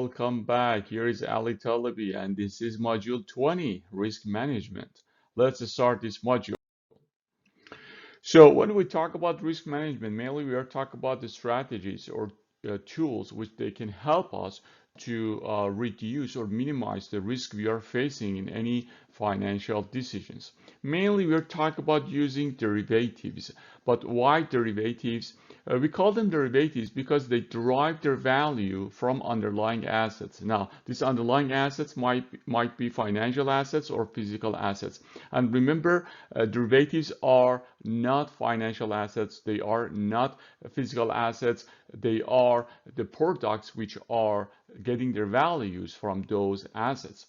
welcome back. Here is Ali Talabi, and this is Module 20, Risk Management. Let's start this module. So when we talk about risk management, mainly we are talking about the strategies or tools which they can help us to reduce or minimize the risk we are facing in any financial decisions. Mainly we are talking about using derivatives. But why derivatives? We call them derivatives because they derive their value from underlying assets. Now, these underlying assets might be financial assets or physical assets. And remember, derivatives are not financial assets. They are not physical assets. They are the products which are getting their values from those assets.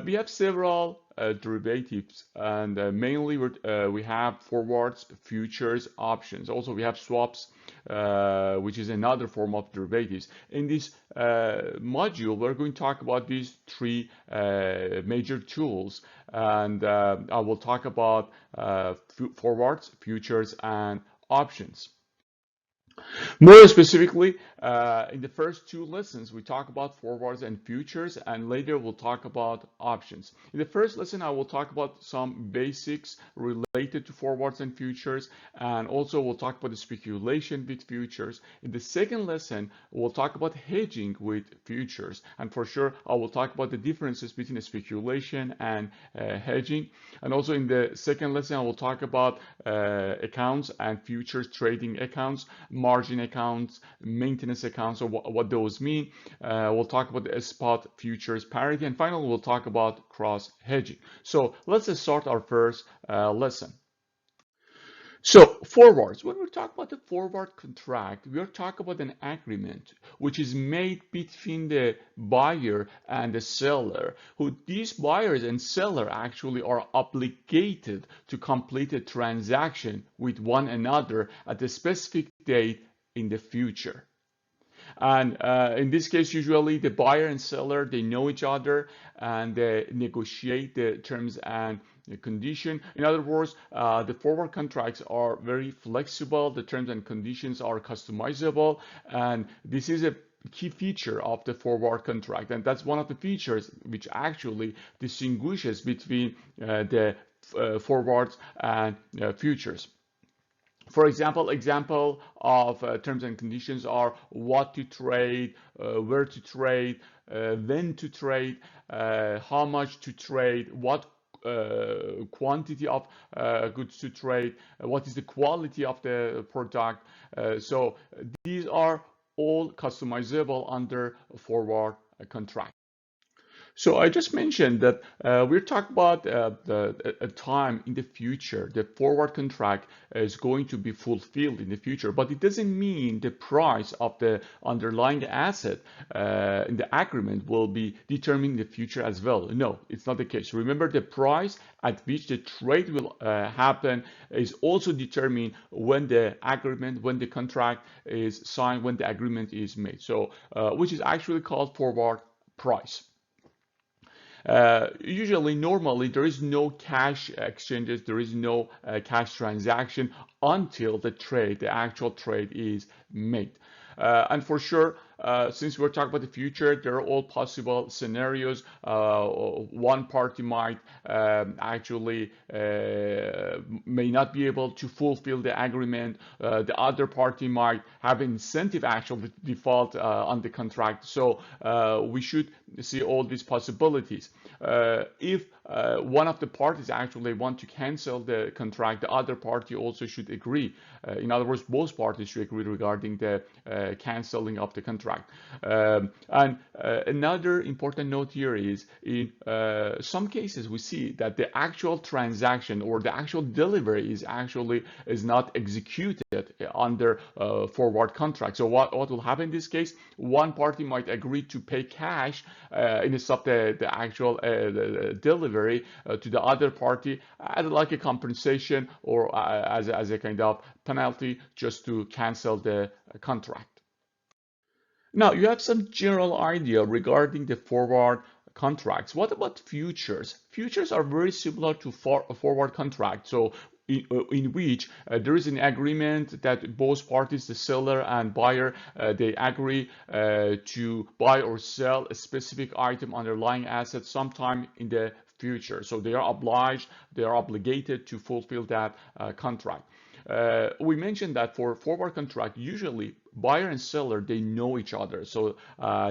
We have several derivatives, and mainly we have forwards, futures, options. Also, we have swaps, which is another form of derivatives. In this module, we're going to talk about these three major tools, and I will talk about forwards, futures, and options. More specifically, in the first two lessons, we talk about forwards and futures, and later we'll talk about options. In the first lesson, I will talk about some basics related to forwards and futures, and also we'll talk about the speculation with futures. In the second lesson, we'll talk about hedging with futures, and for sure, I will talk about the differences between speculation and hedging. And also in the second lesson, I will talk about accounts and futures trading accounts, margin accounts, maintenance accounts, or what those mean. We'll talk about the spot futures parity, and finally we'll talk about cross hedging. So let's start our first lesson. So forwards, when we talk about the forward contract, we are talking about an agreement which is made between the buyer and the seller, who these buyers and seller actually are obligated to complete a transaction with one another at a specific date in the future. And in this case, usually the buyer and seller, they know each other and they negotiate the terms and the condition. In other words, the forward contracts are very flexible. The terms and conditions are customizable. And this is a key feature of the forward contract. And that's one of the features which actually distinguishes between the forwards and futures. For example of terms and conditions are what to trade, where to trade, when to trade, how much to trade, what quantity of goods to trade, what is the quality of the product. So these are all customizable under forward contract. So I just mentioned that we're talking about a time in the future. The forward contract is going to be fulfilled in the future, but it doesn't mean the price of the underlying asset in the agreement will be determined in the future as well. No, it's not the case. Remember, the price at which the trade will happen is also determined when the agreement, when the contract is signed, when the agreement is made. So, which is actually called forward price. Normally, there is no cash exchanges, there is no cash transaction until the actual trade is made. And for sure, since we're talking about the future, there are all possible scenarios. One party might actually may not be able to fulfill the agreement. The other party might have incentive actually to default on the contract. So we should see all these possibilities. If one of the parties actually want to cancel the contract, the other party also should agree. In other words, both parties should agree regarding the canceling of the contract. And another important note here is in some cases we see that the actual transaction or the actual delivery is not executed under forward contract. So what will happen in this case? One party might agree to pay cash instead of the actual delivery to the other party as like a compensation or as a kind of penalty just to cancel the contract. Now you have some general idea regarding the forward contracts. What about futures? Futures are very similar to forward contracts. So in which there is an agreement that both parties, the seller and buyer, they agree to buy or sell a specific item, underlying asset, sometime in the future. So they are obliged, they are obligated to fulfill that contract. We mentioned that for forward contract, usually buyer and seller, they know each other, so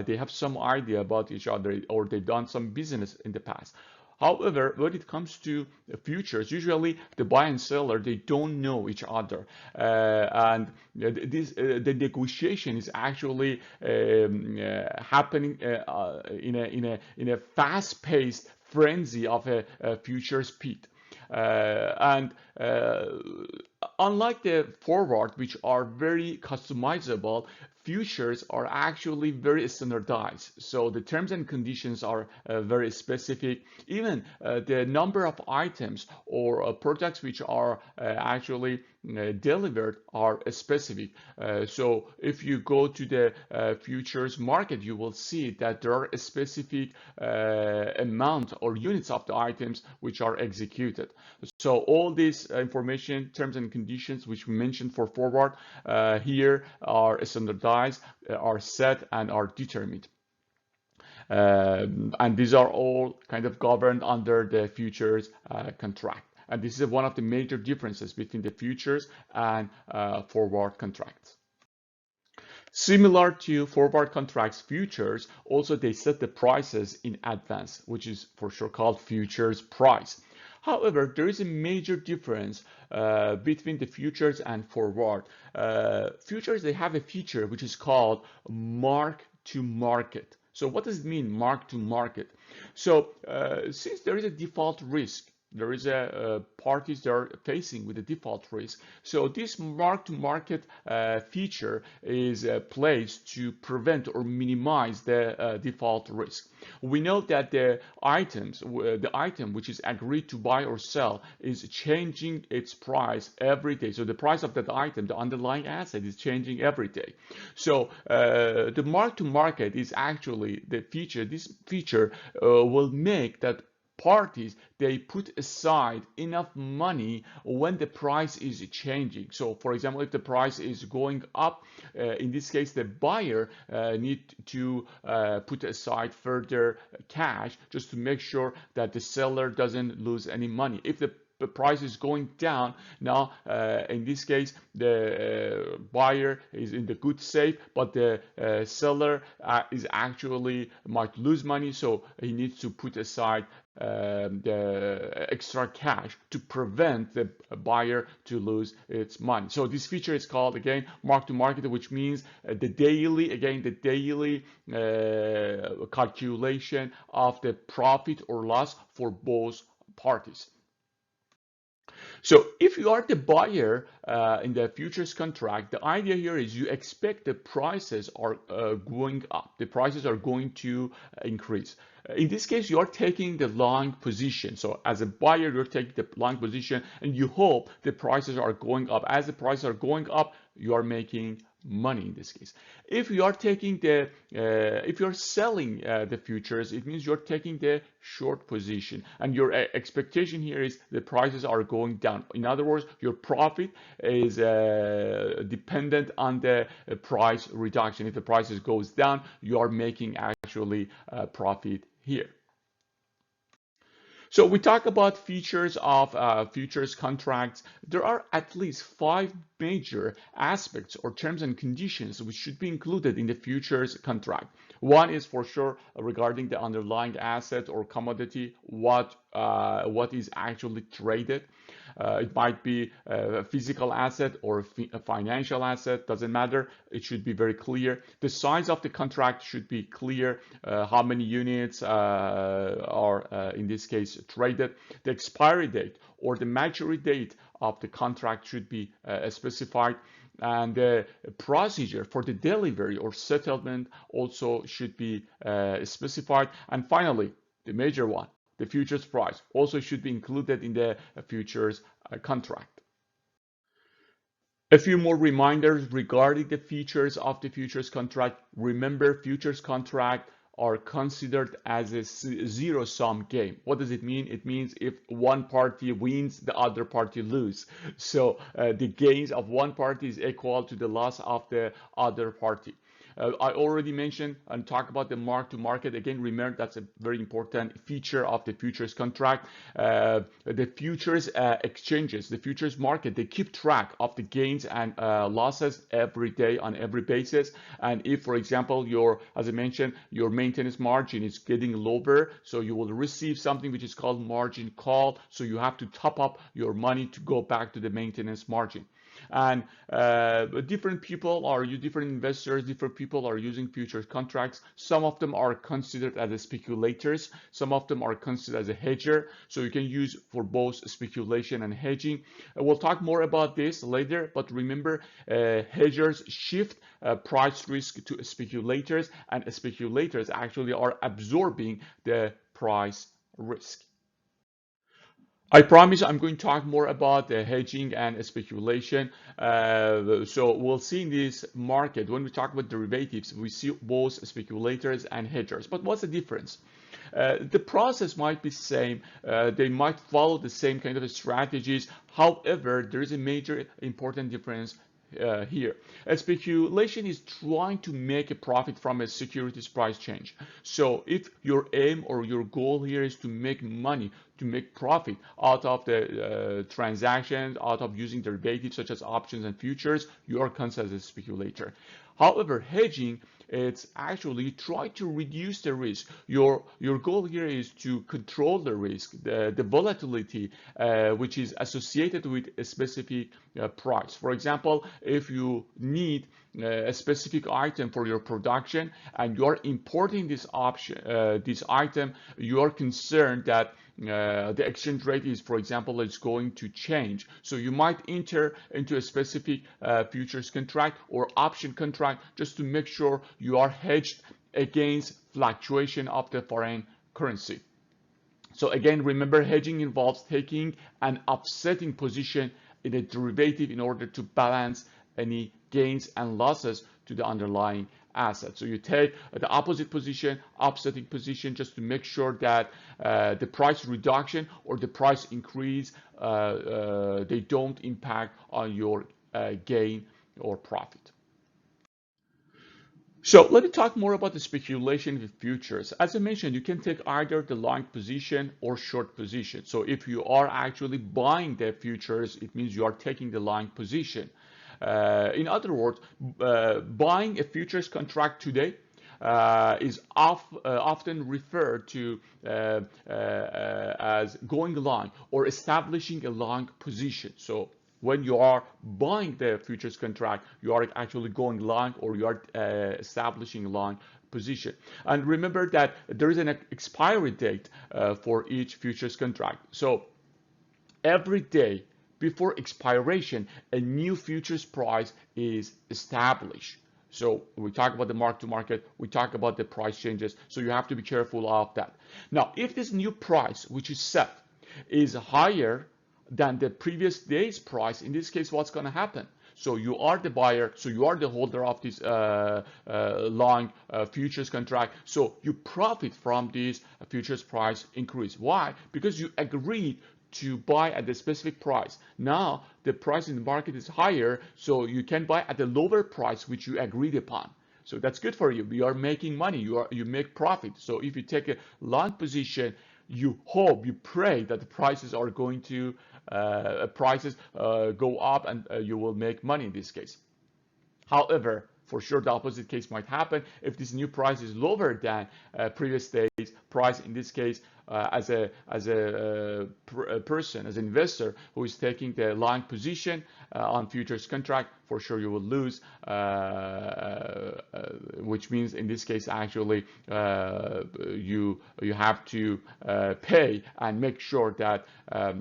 they have some idea about each other, or they've done some business in the past. However, when it comes to futures, usually the buyer and seller, they don't know each other, and the negotiation is actually happening in a fast-paced frenzy of a futures pit. And unlike the forward, which are very customizable, futures are actually very standardized. So the terms and conditions are very specific. Even the number of items or products which are actually delivered are specific. So if you go to the futures market, you will see that there are a specific amount or units of the items which are executed. So all this information, terms and conditions, which we mentioned for forward, here are standardized, are set, and are determined. And these are all kind of governed under the futures contract. And this is one of the major differences between the futures and forward contracts. Similar to forward contracts, futures also they set the prices in advance, which is for sure called futures price. However, there is a major difference between the futures and forward. Futures, they have a feature which is called mark to market. So what does it mean, mark to market? So since there is a default risk, there is parties that are facing with a default risk. So this mark-to-market feature is placed to prevent or minimize the default risk. We know that the item which is agreed to buy or sell is changing its price every day. So the price of that item, the underlying asset, is changing every day. So the mark-to-market is actually the feature. This feature will make that parties, they put aside enough money when the price is changing. So for example, if the price is going up, in this case the buyer need to put aside further cash just to make sure that the seller doesn't lose any money. If the price is going down, now in this case the buyer is in the good safe, but the seller is actually might lose money, so he needs to put aside the extra cash to prevent the buyer to lose its money. So this feature is called, again, mark to market, which means the daily calculation of the profit or loss for both parties. So if you are the buyer in the futures contract, the idea here is you expect the prices are going up. The prices are going to increase. In this case, you are taking the long position. So as a buyer, you're taking the long position and you hope the prices are going up. As the prices are going up, you are making money in this case. If you are taking the, if you're selling the futures, it means you're taking the short position, and your expectation here is the prices are going down. In other words, your profit is dependent on the price reduction. If the prices goes down, you are making actually profit here. So we talk about features of futures contracts. There are at least 5 major aspects or terms and conditions which should be included in the futures contract. One is for sure regarding the underlying asset or commodity, what is actually traded. It might be a physical asset or a financial asset, doesn't matter. It should be very clear. The size of the contract should be clear. How many units are in this case traded. The expiry date or the maturity date of the contract should be specified. And the procedure for the delivery or settlement also should be specified. And finally, the major one, the futures price, also should be included in the futures contract. A few more reminders regarding the features of the futures contract. Remember, futures contract are considered as a zero-sum game. What does it mean? It means if one party wins, the other party loses. So the gains of one party is equal to the loss of the other party. I already mentioned and talk about the mark to market. Again, remember that's a very important feature of the futures contract. The futures exchanges, the futures market, they keep track of the gains and losses every day on every basis. And if, for example, as I mentioned, your maintenance margin is getting lower, so you will receive something which is called margin call. So you have to top up your money to go back to the maintenance margin. And different people are different investors, different people are using futures contracts. Some of them are considered as speculators, some of them are considered as a hedger, so you can use for both speculation and hedging. We'll talk more about this later, but remember, hedgers shift price risk to speculators, and speculators actually are absorbing the price risk. I promise I'm going to talk more about the hedging and speculation. So we'll see in this market, when we talk about derivatives, we see both speculators and hedgers. But what's the difference? The process might be same. They might follow the same kind of strategies. However, there is a major important difference here. A speculation is trying to make a profit from a securities price change. So if your aim or your goal here is to make money, to make profit out of the transactions, out of using derivatives such as options and futures, you are considered as a speculator. However, hedging, it's actually try to reduce the risk. Your goal here is to control the risk, the volatility which is associated with a specific price. For example, if you need a specific item for your production and you are importing this item, you are concerned that the exchange rate is, for example, it's going to change. So you might enter into a specific futures contract or option contract just to make sure you are hedged against fluctuation of the foreign currency. So again, remember, hedging involves taking an offsetting position in a derivative in order to balance any gains and losses to the underlying asset. So you take the opposite position, offsetting position, just to make sure that the price reduction or the price increase, they don't impact on your gain or profit. So let me talk more about the speculation with futures. As I mentioned, you can take either the long position or short position. So if you are actually buying the futures, it means you are taking the long position. In other words, buying a futures contract today is often referred to as going long or establishing a long position. So when you are buying the futures contract, you are actually going long or you are establishing a long position. And remember that there is an expiry date for each futures contract. So every day before expiration, a new futures price is established. So we talk about the mark to market, we talk about the price changes, so you have to be careful of that. Now, if this new price, which is set, is higher than the previous day's price, in this case, what's going to happen? So you are the buyer, so you are the holder of this long futures contract, so you profit from this futures price increase. Why? Because you agreed to buy at the specific price. Now the price in the market is higher, so you can buy at the lower price which you agreed upon. So that's good for you. You are making money. You make profit. So if you take a long position, you hope, you pray that the prices are going to go up and you will make money in this case. However, for sure, the opposite case might happen if this new price is lower than previous day's price. In this case, as a person, as an investor who is taking the long position on futures contract, for sure you will lose, which means in this case actually you have to pay and make sure that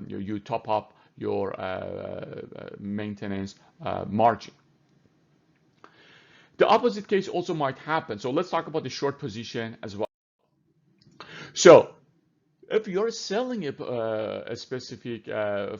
you top up your maintenance margin. The opposite case also might happen. So let's talk about the short position as well. So if you're selling a specific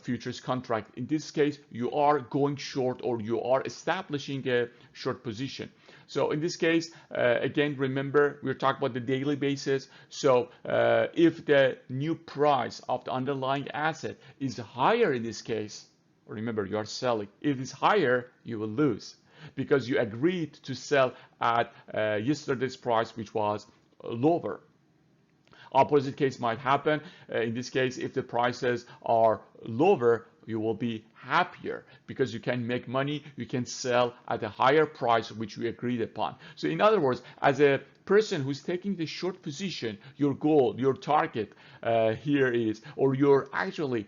futures contract, in this case, you are going short or you are establishing a short position. So in this case, again, remember, we're talking about the daily basis. So if the new price of the underlying asset is higher in this case, remember, you are selling. If it's higher, you will lose because you agreed to sell at yesterday's price, which was lower. Opposite case might happen. In this case, if the prices are lower, you will be happier because you can make money, you can sell at a higher price which we agreed upon. So in other words, as a person who's taking the short position, your goal, your target here is, or your actually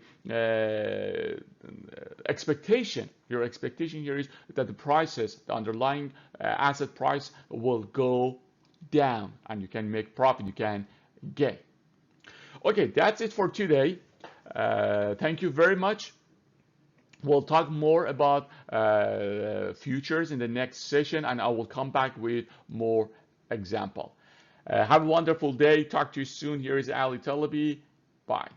expectation, your expectation here is that the prices, the underlying asset price will go down and you can make profit, you can gain. Okay, that's it for today. Thank you very much. We'll talk more about futures in the next session, and I will come back with more example. Have a wonderful day. Talk to you soon. Here is Ali Talabi. Bye.